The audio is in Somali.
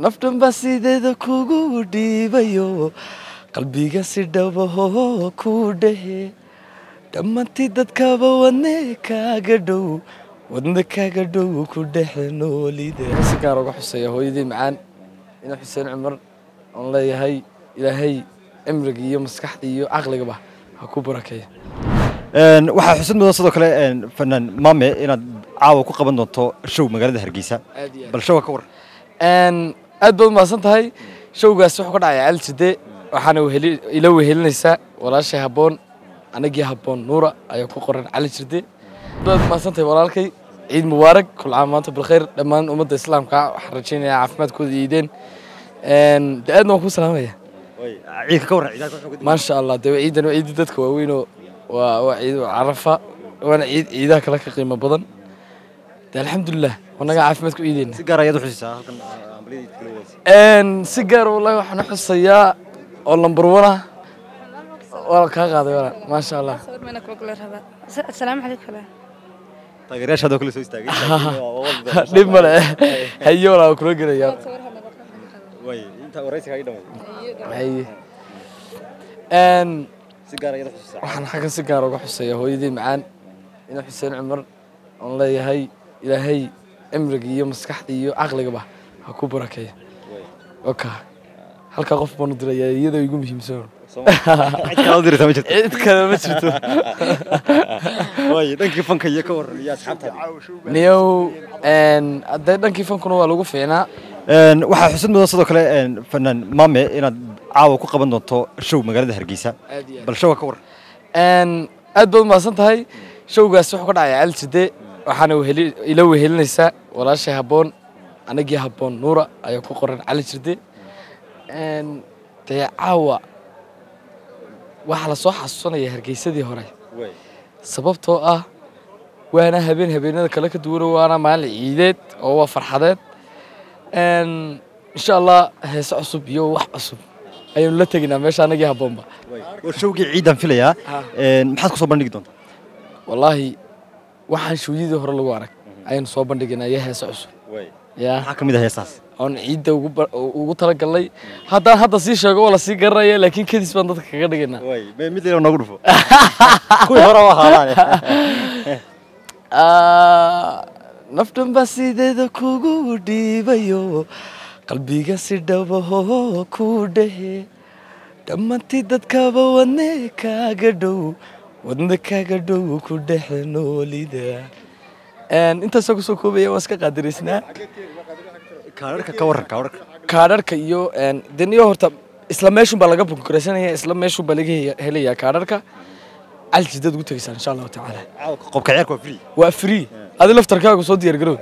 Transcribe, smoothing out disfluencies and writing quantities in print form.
naftan baa sideeda kugu dhiibayo qalbiga si dhawaho ku dhahe dhammaantii dadkaba wadne kaaga dhow ku dhexe noolide si gaar uga xuseeya hooyadii macaan ina xuseen cumar oon leeyahay ilaahay cimriga iyo maskaxda iyo caqligaba ha ku barakeeyo waxaa xusid mudan sidoo kale fanaan maame inaad caawa ku qaban doonto show magaalada Hargeysa bal showga ka war aad baad maasan tahay showgaas wuxuu ka dhacay Caalside waxaana ila wehelinaysa walaashay haboon anagii haboon nuura ayaa ku qoran Caalside baad maasan tahay walaalkay ciid mubaarak kul caam maanta bil khayr dhamaan ummadda islaamka waxaan rajaynayaa caafimaadkooda iideen aadna ku salaamaya ciidka ka war ciidka ma sha Allah ciidan ciid dadka waaweyn waa ciid Carafa waana ciidaha kala ka qiimo badan alxamdulillah wanaga caafimaad ku iideen si gaar ah ayadu xusisaa halkan si gaar wallahi waxaan xusayaa oo number 1 ah wala ka qaaday wala ma sha Allah السلام عليكم taageerayaasha kale soo istaagay dib male hayo wala kula galaya way inta waraysiga ay dhamay hay si gaar ah ayadu xusisaa waxaan xaga si gaar uga xuseeyaa hooyadii macaan ina xuseen cumar oon leeyahay ilaahay cimriga iyo maskaxda iyo caqligaba ha ku barakeeyo okay halka qof baan u diraya iyadoo igu muhiimsan cid kale ma jirto way dhankii fanka iyo ka waran iyo asxaabta niyow aday dhankii fankuna waa lagu fiicnaa waxaa xusid mudan sidoo kale fanaan maame inaad caawa ku qaban doonto show magaalada Hargeysa bal showga ka war aad baad maasan tahay showgaas wuxuu ka dhacay Caalside waxaana ila wehelinaysa walaashay haboon anagii haboon nuura ayaa ku qoran Caalside caawa waxa la soo xasuusanaya Hargeysadii hore sababtoo ah waana habeenada kala ka duwan waana maalin ciideed oo waa farxadeed insha Allah heeso cusub iyo wax cusub ayaan la tagnaa meesha anagii haboonba oo showgii ciidan filaya maxaad ku soo bandhigi doontaa wallahi waxaan shooyadii hore lagu arag ayaan soo bandhignaa heeso cusub maxaa kamid ah heesaas on ciidda ugu tala galay haddaan hadda sii sheego wala sii garanaya laakiin kadis baan dadka kaga dhigaynaa mid leeyahay nagu dhufo kuwii hore waa haadaan naftan baa sideeda kugu dhiibayo qalbiga si dhawaho ku dhahe dhammaantii dadkaba wadne kaaga dhow ku dhexe noolide intaasoo kusoo koobaya waan iska qaadiraysnaa kaadharka ka waran kaadharka iyo daniyo horta isla meeshun baa laga bukuraysanaya isla meeshun baa laga helayaa kaadharka Caalside ugu tagaysaa insha Allah taala qobka ciyaarku waa free adi laftarkaagu soo diyaar garow